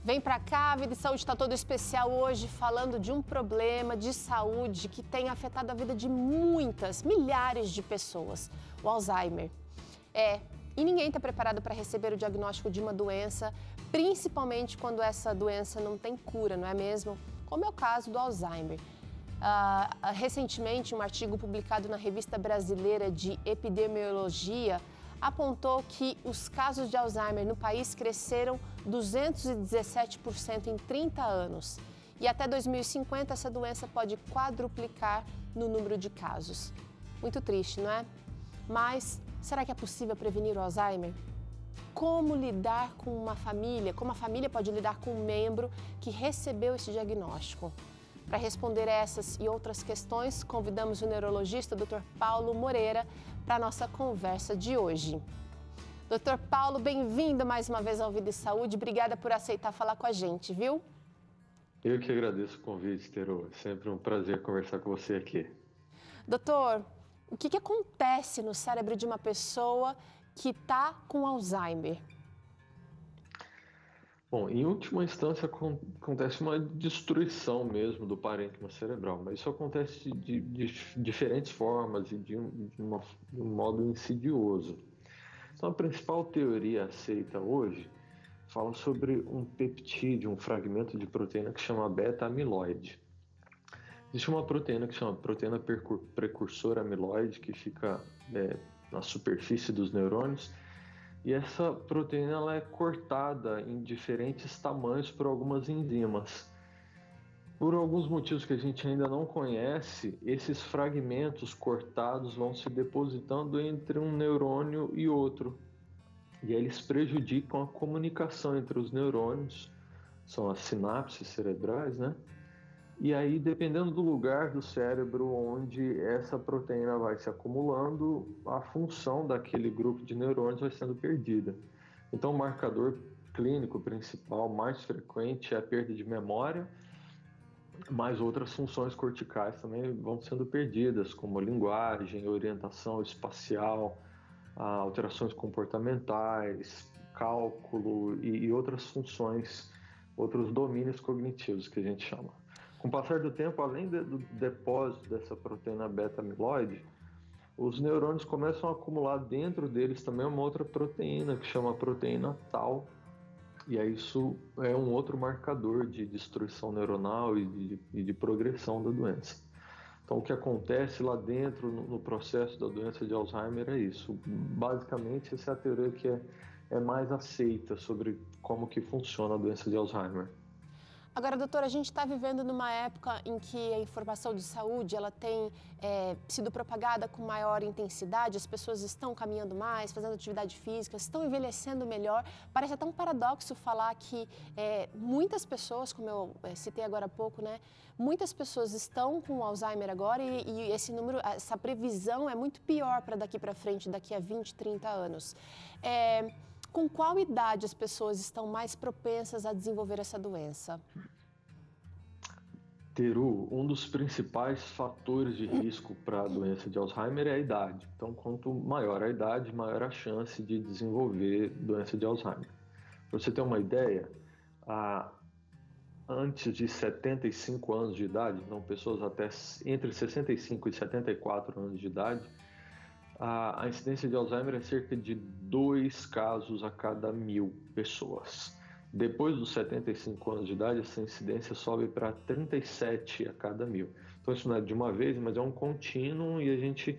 Vem pra cá, a Vida e Saúde está todo especial hoje, falando de um problema de saúde que tem afetado a vida de muitas, milhares de pessoas, o Alzheimer. E ninguém está preparado para receber o diagnóstico de uma doença, principalmente quando essa doença não tem cura, não é mesmo? Como é o caso do Alzheimer. Recentemente, um artigo publicado na Revista Brasileira de Epidemiologia apontou que os casos de Alzheimer no país cresceram 217% em 30 anos. E até 2050, essa doença pode quadruplicar no número de casos. Muito triste, não é? Mas será que é possível prevenir o Alzheimer? Como lidar com uma família? Como a família pode lidar com um membro que recebeu esse diagnóstico? Para responder essas e outras questões, convidamos o neurologista Dr. Paulo Moreira para a nossa conversa de hoje. Dr. Paulo, bem-vindo mais uma vez ao Vida e Saúde. Obrigada por aceitar falar com a gente, viu? Eu que agradeço o convite, Teru. É sempre um prazer conversar com você aqui. Doutor, o que acontece no cérebro de uma pessoa que está com Alzheimer? Bom, em última instância, acontece uma destruição mesmo do parênquima cerebral, mas isso acontece de diferentes formas e de um modo insidioso. Então, a principal teoria aceita hoje fala sobre um peptídeo, um fragmento de proteína que chama beta-amiloide. Existe uma proteína que chama proteína precursora amiloide, que fica na superfície dos neurônios, e essa proteína ela é cortada em diferentes tamanhos por algumas enzimas. Por alguns motivos que a gente ainda não conhece, esses fragmentos cortados vão se depositando entre um neurônio e outro. E aí eles prejudicam a comunicação entre os neurônios, são as sinapses cerebrais, né? E aí, dependendo do lugar do cérebro onde essa proteína vai se acumulando, a função daquele grupo de neurônios vai sendo perdida. Então, o marcador clínico principal mais frequente é a perda de memória, mas outras funções corticais também vão sendo perdidas, como linguagem, orientação espacial, alterações comportamentais, cálculo e outras funções, outros domínios cognitivos que a gente chama. Com o passar do tempo, além do depósito dessa proteína beta-amiloide, os neurônios começam a acumular dentro deles também uma outra proteína que chama proteína tau, e aí isso é um outro marcador de destruição neuronal e de progressão da doença. Então, o que acontece lá dentro no processo da doença de Alzheimer é isso. Basicamente, essa é a teoria que é mais aceita sobre como que funciona a doença de Alzheimer. Agora, doutora, a gente está vivendo numa época em que a informação de saúde ela tem sido propagada com maior intensidade, as pessoas estão caminhando mais, fazendo atividade física, estão envelhecendo melhor. Parece até um paradoxo falar que muitas pessoas, como eu citei agora há pouco, né, muitas pessoas estão com Alzheimer agora e esse número, essa previsão é muito pior para daqui para frente, daqui a 20, 30 anos. Com qual idade as pessoas estão mais propensas a desenvolver essa doença? Teru, um dos principais fatores de risco para a doença de Alzheimer é a idade. Então, quanto maior a idade, maior a chance de desenvolver doença de Alzheimer. Para você ter uma ideia, antes de 75 anos de idade, então pessoas até entre 65 e 74 anos de idade, a incidência de Alzheimer é cerca de 2 casos a cada 1.000 pessoas. Depois dos 75 anos de idade, essa incidência sobe para 37 a cada 1.000. Então, isso não é de uma vez, mas é um contínuo e a gente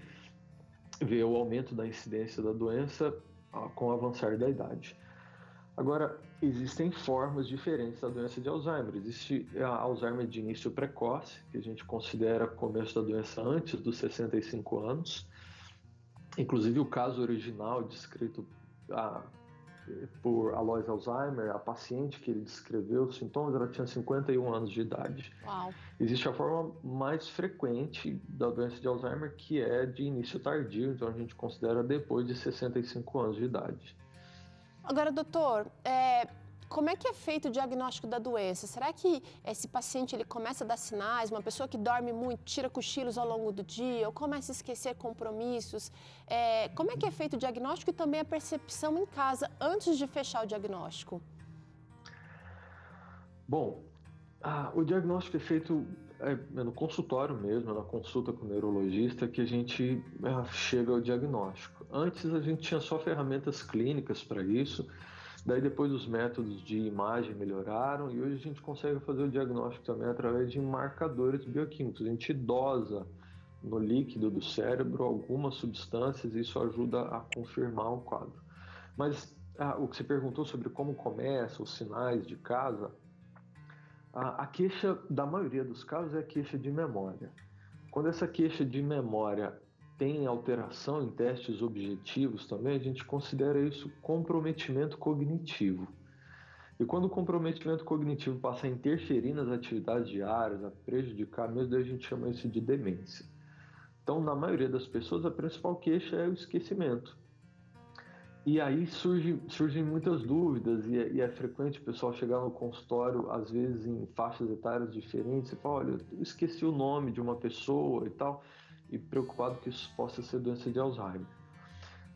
vê o aumento da incidência da doença com o avançar da idade. Agora, existem formas diferentes da doença de Alzheimer. Existe a Alzheimer de início precoce, que a gente considera começo da doença antes dos 65 anos. Inclusive, o caso original descrito por Alois Alzheimer, a paciente que ele descreveu os sintomas, ela tinha 51 anos de idade. Uau. Existe a forma mais frequente da doença de Alzheimer, que é de início tardio, então a gente considera depois de 65 anos de idade. Agora, doutor, como é que é feito o diagnóstico da doença? Será que esse paciente ele começa a dar sinais? Uma pessoa que dorme muito, tira cochilos ao longo do dia, ou começa a esquecer compromissos? Como é que é feito o diagnóstico e também a percepção em casa antes de fechar o diagnóstico? Bom, o diagnóstico é feito no consultório mesmo, na consulta com o neurologista, que a gente chega ao diagnóstico. Antes a gente tinha só ferramentas clínicas para isso, daí depois os métodos de imagem melhoraram e hoje a gente consegue fazer o diagnóstico também através de marcadores bioquímicos. A gente dosa no líquido do cérebro algumas substâncias e isso ajuda a confirmar um quadro. Mas o que você perguntou sobre como começa, os sinais de casa, a queixa da maioria dos casos é a queixa de memória. Quando essa queixa de memória tem alteração em testes objetivos também, a gente considera isso comprometimento cognitivo. E quando o comprometimento cognitivo passa a interferir nas atividades diárias, a prejudicar mesmo, a gente chama isso de demência. Então, na maioria das pessoas, a principal queixa é o esquecimento. E aí surgem muitas dúvidas e é frequente o pessoal chegar no consultório, às vezes em faixas etárias diferentes, e falar, olha, eu esqueci o nome de uma pessoa e tal, e preocupado que isso possa ser doença de Alzheimer.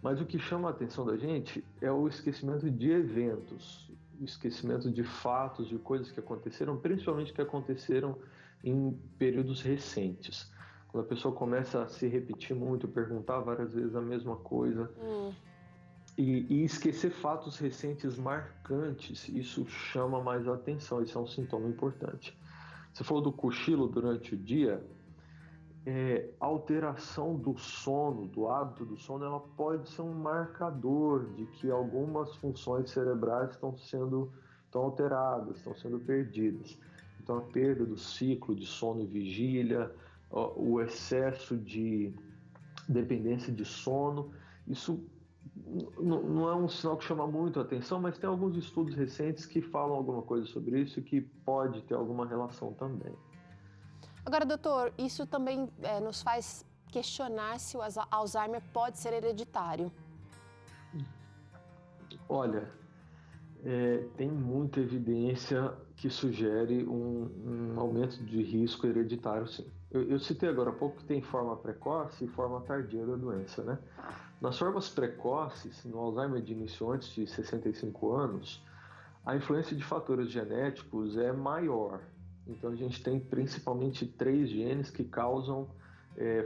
Mas o que chama a atenção da gente é o esquecimento de eventos, o esquecimento de fatos, de coisas que aconteceram, principalmente que aconteceram em períodos recentes. Quando a pessoa começa a se repetir muito, perguntar várias vezes a mesma coisa, e esquecer fatos recentes marcantes, isso chama mais a atenção, isso é um sintoma importante. Você falou do cochilo durante o dia, a alteração do sono, do hábito do sono, ela pode ser um marcador de que algumas funções cerebrais estão alteradas, estão sendo perdidas. Então, a perda do ciclo de sono e vigília, o excesso de dependência de sono, isso não é um sinal que chama muito a atenção, mas tem alguns estudos recentes que falam alguma coisa sobre isso e que pode ter alguma relação também. Agora, doutor, isso também nos faz questionar se o Alzheimer pode ser hereditário. Olha, tem muita evidência que sugere um aumento de risco hereditário, sim. Eu citei agora há pouco que tem forma precoce e forma tardia da doença, né? Nas formas precoces, no Alzheimer de início antes de 65 anos, a influência de fatores genéticos é maior. Então, a gente tem principalmente 3 genes que causam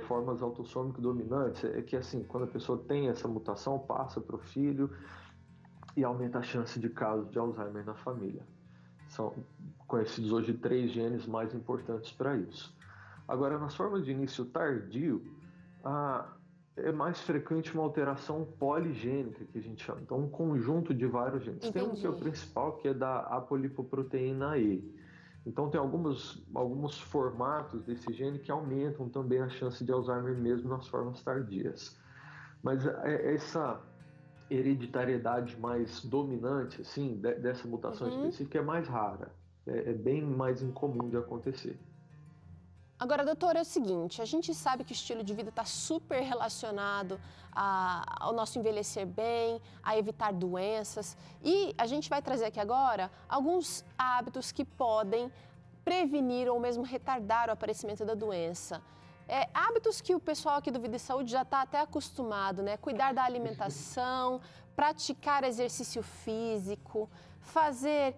formas autossômicas dominantes. É que, assim, quando a pessoa tem essa mutação, passa para o filho e aumenta a chance de casos de Alzheimer na família. São conhecidos hoje 3 genes mais importantes para isso. Agora, nas formas de início tardio, é mais frequente uma alteração poligênica, que a gente chama. Então, um conjunto de vários genes. Entendi. Tem um que é o principal, que é da apolipoproteína E. Então, tem alguns formatos desse gene que aumentam também a chance de Alzheimer mesmo nas formas tardias. Mas essa hereditariedade mais dominante, assim, dessa mutação específica é mais rara. É bem mais incomum de acontecer. Agora, doutor, é o seguinte, a gente sabe que o estilo de vida está super relacionado ao nosso envelhecer bem, a evitar doenças, e a gente vai trazer aqui agora alguns hábitos que podem prevenir ou mesmo retardar o aparecimento da doença. Hábitos que o pessoal aqui do Vida e Saúde já está até acostumado, né? Cuidar da alimentação, praticar exercício físico, fazer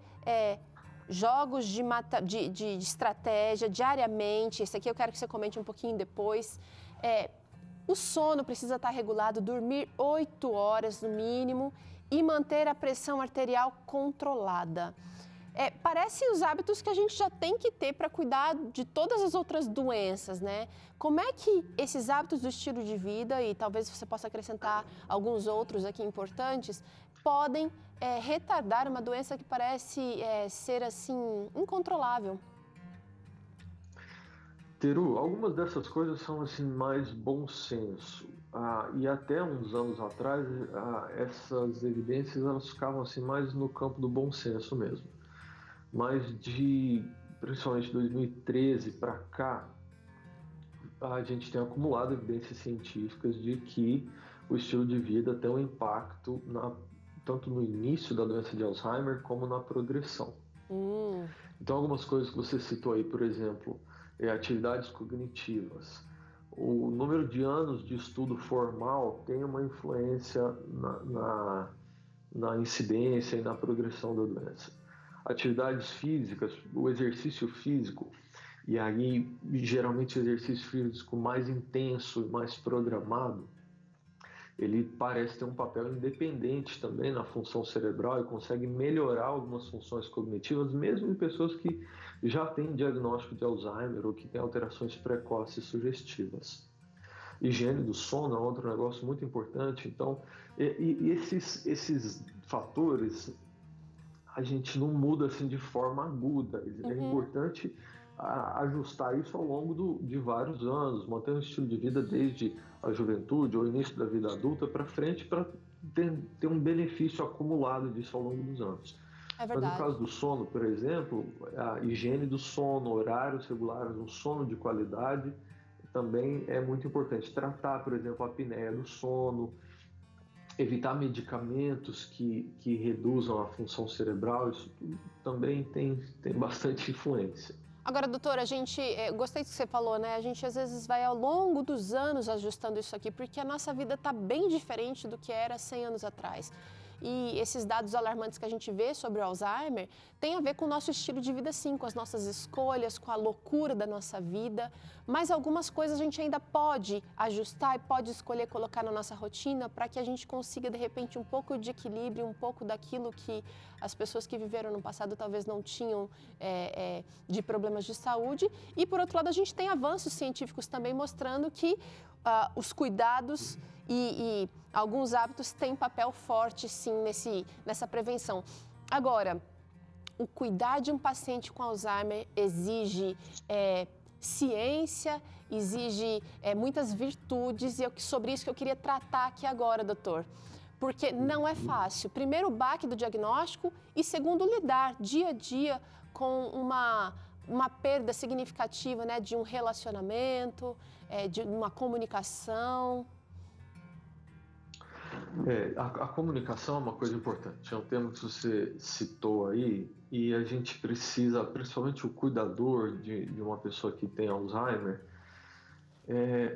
jogos de estratégia diariamente. Esse aqui eu quero que você comente um pouquinho depois. O sono precisa estar regulado, dormir 8 horas no mínimo e manter a pressão arterial controlada. Parece os hábitos que a gente já tem que ter para cuidar de todas as outras doenças, né? Como é que esses hábitos do estilo de vida, e talvez você possa acrescentar alguns outros aqui importantes, podem retardar uma doença que parece ser, assim, incontrolável? Teru, algumas dessas coisas são assim mais bom senso. E até uns anos atrás, essas evidências elas ficavam assim mais no campo do bom senso mesmo. Mas principalmente 2013 para cá, a gente tem acumulado evidências científicas de que o estilo de vida tem um impacto tanto no início da doença de Alzheimer como na progressão. Então, algumas coisas que você citou aí, por exemplo, atividades cognitivas. O número de anos de estudo formal tem uma influência na incidência e na progressão da doença. atividades físicas, o exercício físico, e aí geralmente o exercício físico mais intenso, mais programado, ele parece ter um papel independente também na função cerebral e consegue melhorar algumas funções cognitivas, mesmo em pessoas que já têm diagnóstico de Alzheimer ou que têm alterações precoces sugestivas. Higiene do sono é outro negócio muito importante. Então, esses fatores a gente não muda assim de forma aguda. É importante ajustar isso ao longo de vários anos, manter um estilo de vida desde a juventude ou início da vida adulta para frente, para ter um benefício acumulado disso ao longo dos anos. É Mas no verdade. caso do sono, por exemplo, a higiene do sono, horários regulares, um sono de qualidade também é muito importante. Tratar, por exemplo, a apneia do sono, evitar medicamentos que reduzam a função cerebral, isso também tem bastante influência. Agora, doutora, gostei do que você falou, né? A gente às vezes vai ao longo dos anos ajustando isso aqui, porque a nossa vida está bem diferente do que era 100 anos atrás. E esses dados alarmantes que a gente vê sobre o Alzheimer têm a ver com o nosso estilo de vida, sim, com as nossas escolhas, com a loucura da nossa vida. Mas algumas coisas a gente ainda pode ajustar e pode escolher colocar na nossa rotina para que a gente consiga, de repente, um pouco de equilíbrio, um pouco daquilo que as pessoas que viveram no passado talvez não tinham de problemas de saúde. E, por outro lado, a gente tem avanços científicos também mostrando que os cuidados e alguns hábitos têm papel forte, sim, nessa prevenção. Agora, o cuidar de um paciente com Alzheimer exige ciência, exige muitas virtudes, e sobre isso que eu queria tratar aqui agora, doutor. Porque não é fácil. Primeiro, o baque do diagnóstico e, segundo, lidar dia a dia com uma perda significativa, né, de um relacionamento, de uma comunicação. A comunicação é uma coisa importante, é um tema que você citou aí, e a gente precisa, principalmente o cuidador de uma pessoa que tem Alzheimer,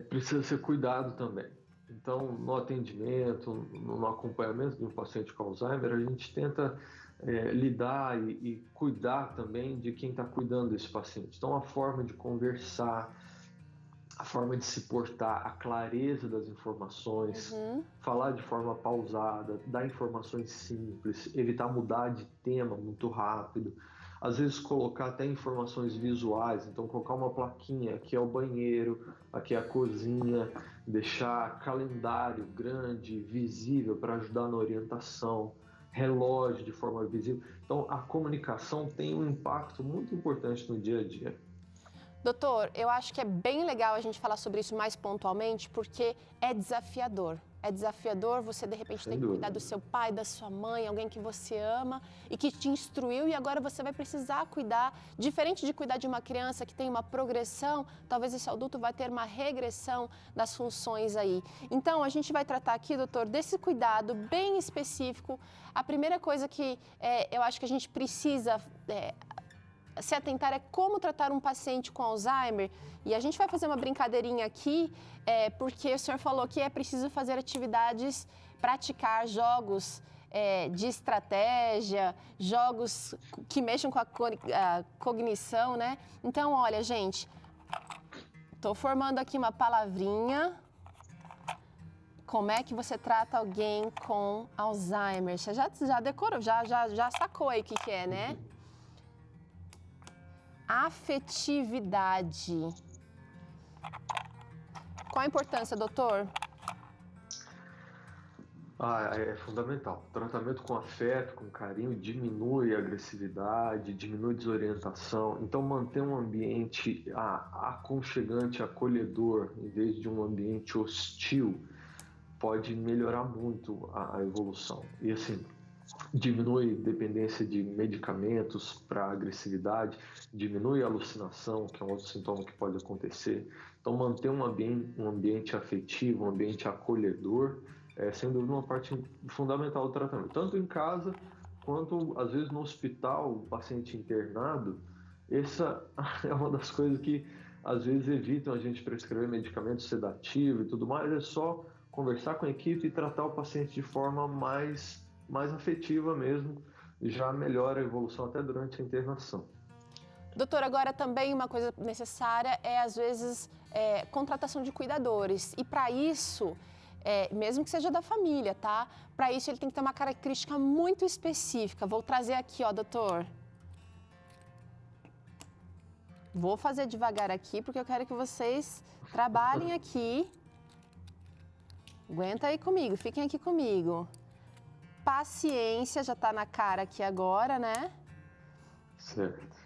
precisa ser cuidado também. Então, no atendimento, no acompanhamento de um paciente com Alzheimer, a gente tenta lidar e cuidar também de quem está cuidando desse paciente. Então, a forma de conversar, a forma de se portar, a clareza das informações, falar de forma pausada, dar informações simples, evitar mudar de tema muito rápido, às vezes colocar até informações visuais, então colocar uma plaquinha, aqui é o banheiro, aqui é a cozinha, deixar calendário grande, visível para ajudar na orientação, relógio de forma visível. Então a comunicação tem um impacto muito importante no dia a dia. Doutor, eu acho que é bem legal a gente falar sobre isso mais pontualmente, porque é desafiador. É desafiador você, de repente, ter que cuidar do seu pai, da sua mãe, alguém que você ama e que te instruiu, e agora você vai precisar cuidar. Diferente de cuidar de uma criança que tem uma progressão, talvez esse adulto vai ter uma regressão das funções aí. Então, a gente vai tratar aqui, doutor, desse cuidado bem específico. A primeira coisa que eu acho que a gente precisa se atentar é como tratar um paciente com Alzheimer. E a gente vai fazer uma brincadeirinha aqui, porque o senhor falou que é preciso fazer atividades, praticar jogos de estratégia, jogos que mexam com a cognição, né? Então, olha, gente, estou formando aqui uma palavrinha. Como é que você trata alguém com Alzheimer? Você já decorou, já sacou aí o que é, né? Afetividade. Qual a importância, doutor? É fundamental. O tratamento com afeto, com carinho, diminui a agressividade, diminui a desorientação. Então, manter um ambiente aconchegante, acolhedor, em vez de um ambiente hostil, pode melhorar muito a evolução. E assim, diminui dependência de medicamentos para agressividade, diminui a alucinação, que é um outro sintoma que pode acontecer. Então, manter um ambiente afetivo, um ambiente acolhedor, é sem dúvida uma parte fundamental do tratamento. Tanto em casa, quanto às vezes no hospital, o paciente internado, essa é uma das coisas que às vezes evitam a gente prescrever medicamentos sedativos e tudo mais, é só conversar com a equipe e tratar o paciente de forma mais afetiva mesmo, já melhora a evolução até durante a internação. Doutor, agora também uma coisa necessária é, às vezes, contratação de cuidadores. E para isso, mesmo que seja da família, tá? Para isso ele tem que ter uma característica muito específica. Vou trazer aqui, ó, doutor. Vou fazer devagar aqui, porque eu quero que vocês trabalhem aqui. Aguenta aí comigo, fiquem aqui comigo. Paciência, já tá na cara aqui agora, né? Certo.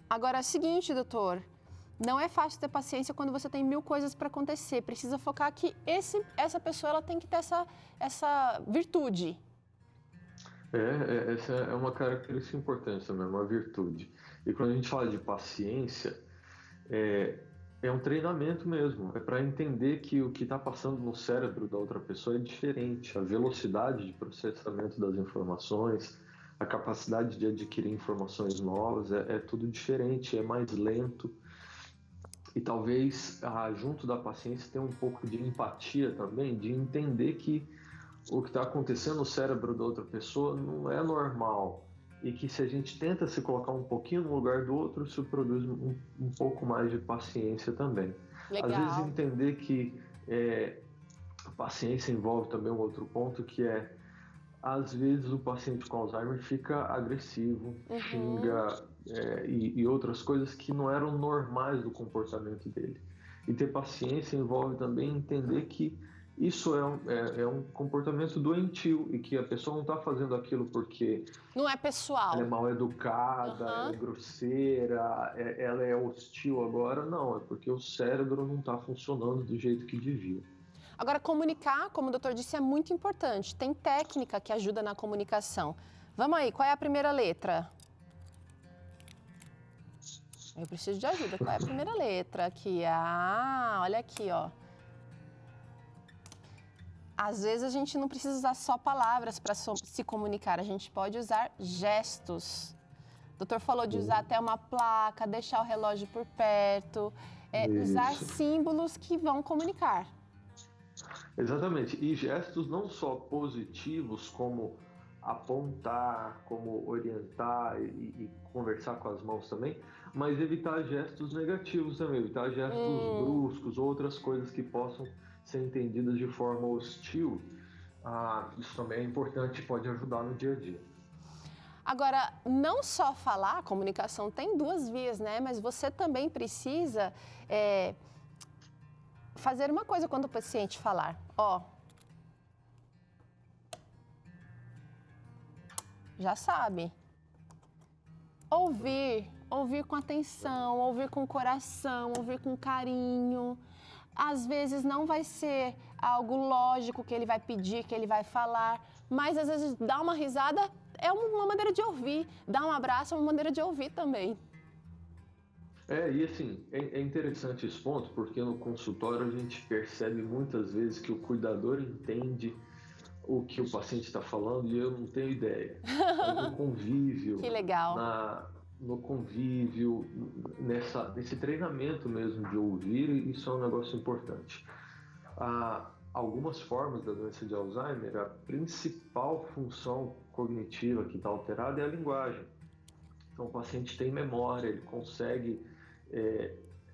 Agora é o seguinte, doutor. Não é fácil ter paciência quando você tem 1000 coisas para acontecer. Precisa focar que essa pessoa ela tem que ter essa virtude. Essa é uma característica importante também, uma virtude. E quando a gente fala de paciência, é um treinamento mesmo. É para entender que o que está passando no cérebro da outra pessoa é diferente. A velocidade de processamento das informações, a capacidade de adquirir informações novas, é tudo diferente, é mais lento. E talvez, junto da paciência, tenha um pouco de empatia também, de entender que o que está acontecendo no cérebro da outra pessoa não é normal. E que se a gente tenta se colocar um pouquinho no lugar do outro, isso produz um pouco mais de paciência também. Legal. Às vezes entender que a paciência envolve também um outro ponto, que é, às vezes o paciente com Alzheimer fica agressivo, xinga e outras coisas que não eram normais do comportamento dele. E ter paciência envolve também entender que isso é um comportamento doentio e que a pessoa não está fazendo aquilo porque não é pessoal. Ela é mal educada, ela é grosseira, ela é hostil agora. Não, é porque o cérebro não está funcionando do jeito que devia. Agora, comunicar, como o doutor disse, é muito importante. Tem técnica que ajuda na comunicação. Vamos aí, qual é a primeira letra? Eu preciso de ajuda. Qual é a primeira letra aqui? Olha aqui, ó. Às vezes a gente não precisa usar só palavras para se comunicar, a gente pode usar gestos. O doutor falou de usar até uma placa, deixar o relógio por perto, usar símbolos que vão comunicar. Exatamente. E gestos não só positivos, como apontar, como orientar e conversar com as mãos também, mas evitar gestos negativos também, evitar gestos bruscos, outras coisas que possam ser entendidas de forma hostil. Isso também é importante e pode ajudar no dia a dia. Agora, não só falar, a comunicação tem 2 vias, né? Mas você também precisa fazer uma coisa quando o paciente falar. Ó, já sabe. Ouvir com atenção, ouvir com coração, ouvir com carinho. Às vezes não vai ser algo lógico que ele vai pedir, que ele vai falar, mas às vezes dar uma risada é uma maneira de ouvir, dar um abraço é uma maneira de ouvir também. E assim, é interessante esse ponto, porque no consultório a gente percebe muitas vezes que o cuidador entende o que o paciente está falando e eu não tenho ideia. No convívio, que legal. No convívio, nesse treinamento mesmo de ouvir, isso é um negócio importante. Algumas formas da doença de Alzheimer, a principal função cognitiva que está alterada é a linguagem. Então o paciente tem memória, ele consegue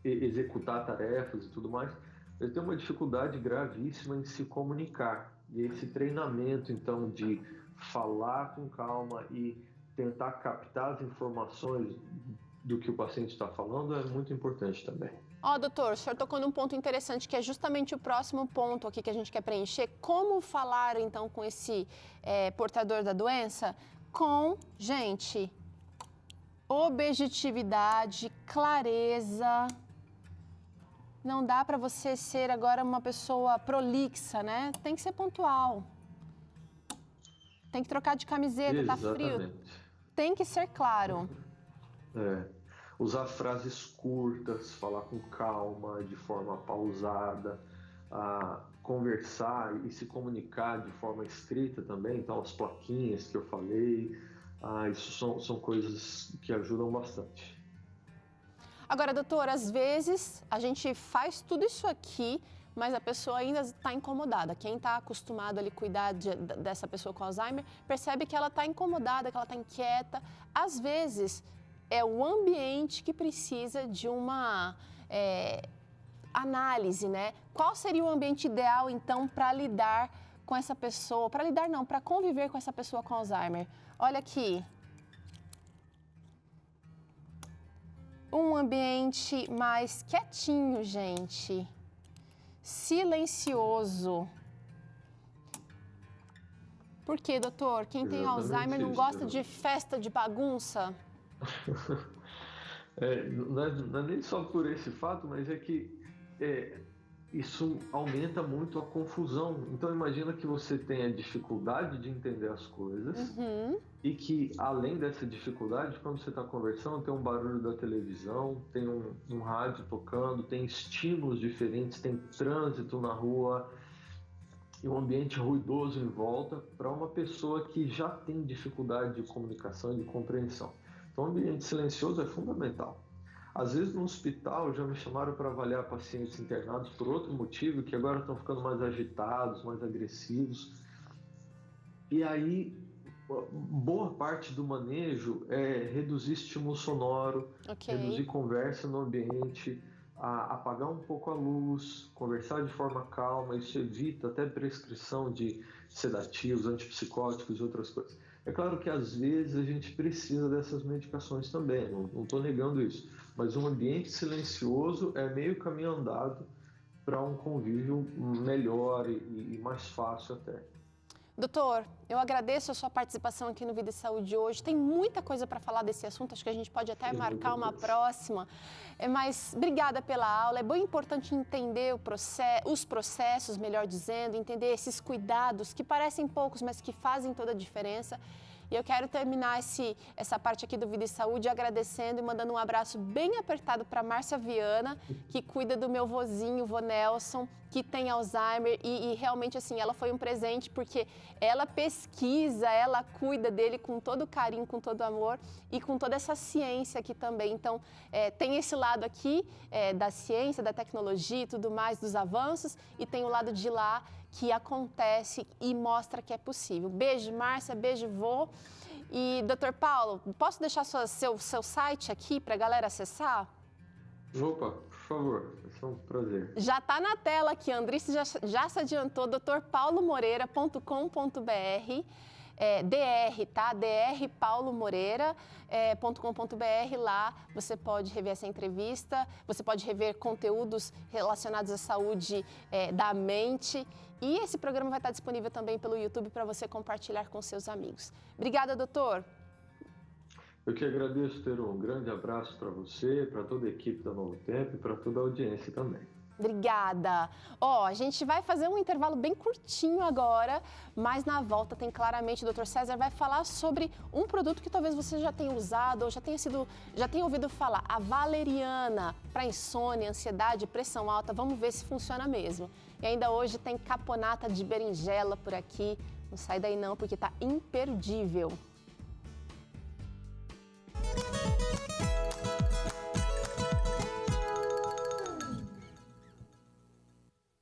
executar tarefas e tudo mais, ele tem uma dificuldade gravíssima em se comunicar. E esse treinamento, então, de falar com calma e tentar captar as informações do que o paciente está falando é muito importante também. Doutor, o senhor tocou num ponto interessante, que é justamente o próximo ponto aqui que a gente quer preencher. Como falar, então, com esse portador da doença? Com, gente, objetividade, clareza. Não dá para você ser agora uma pessoa prolixa, né? Tem que ser pontual. Tem que trocar de camiseta, Exatamente. Tá frio. Tem que ser claro. Usar frases curtas, falar com calma, de forma pausada, conversar e se comunicar de forma escrita também. Então, as plaquinhas que eu falei, isso são coisas que ajudam bastante. Agora, doutor, às vezes a gente faz tudo isso aqui, mas a pessoa ainda está incomodada. Quem está acostumado ali cuidar dessa pessoa com Alzheimer percebe que ela está incomodada, que ela está inquieta. Às vezes, é o ambiente que precisa de uma análise, né? Qual seria o ambiente ideal, então, para lidar com essa pessoa? Para lidar não, para conviver com essa pessoa com Alzheimer. Olha aqui. Um ambiente mais quietinho, gente. Silencioso. Por quê, doutor? Quem tem Alzheimer não gosta de festa, de bagunça? Não é nem só por esse fato, mas é que isso aumenta muito a confusão. Então imagina que você tenha dificuldade de entender as coisas e que, além dessa dificuldade, quando você está conversando, tem um barulho da televisão, tem um rádio tocando, tem estímulos diferentes, tem trânsito na rua e um ambiente ruidoso em volta para uma pessoa que já tem dificuldade de comunicação e de compreensão. Então o ambiente silencioso é fundamental. Às vezes no hospital já me chamaram para avaliar pacientes internados por outro motivo, que agora estão ficando mais agitados, mais agressivos. E aí, boa parte do manejo é reduzir estímulo sonoro, reduzir conversa no ambiente, apagar um pouco a luz, conversar de forma calma. Isso evita até prescrição de sedativos, antipsicóticos e outras coisas. É claro que às vezes a gente precisa dessas medicações também, não estou negando isso, mas um ambiente silencioso é meio caminho andado para um convívio melhor e mais fácil até. Doutor, eu agradeço a sua participação aqui no Vida e Saúde hoje. Tem muita coisa para falar desse assunto, acho que a gente pode até marcar uma próxima. Mas obrigada pela aula. É bem importante entender os processos, melhor dizendo, entender esses cuidados que parecem poucos, mas que fazem toda a diferença. E eu quero terminar essa parte aqui do Vida e Saúde agradecendo e mandando um abraço bem apertado para Márcia Viana, que cuida do meu vozinho, vô Nelson, que tem Alzheimer. E realmente, assim, ela foi um presente porque ela pesquisa, ela cuida dele com todo carinho, com todo amor e com toda essa ciência aqui também. Então, tem esse lado aqui da ciência, da tecnologia e tudo mais, dos avanços, e tem o lado de lá que acontece e mostra que é possível. Beijo, Márcia, beijo, vô. E, doutor Paulo, posso deixar seu site aqui para a galera acessar? Opa, por favor, vai ser um prazer. Já está na tela aqui, a Andrice já se adiantou, drpaulomoreira.com.br. DR, tá? drpaulomoreira.com.br. Lá você pode rever essa entrevista, você pode rever conteúdos relacionados à saúde da mente. E esse programa vai estar disponível também pelo YouTube para você compartilhar com seus amigos. Obrigada, doutor. Eu que agradeço, Teru. Um grande abraço para você, para toda a equipe da Novo Tempo e para toda a audiência também. Obrigada. A gente vai fazer um intervalo bem curtinho agora, mas na volta tem claramente, o Dr. César vai falar sobre um produto que talvez você já tenha usado ou já tenha ouvido falar, a valeriana, para insônia, ansiedade, pressão alta. Vamos ver se funciona mesmo. E ainda hoje tem caponata de berinjela por aqui. Não sai daí não, porque tá imperdível.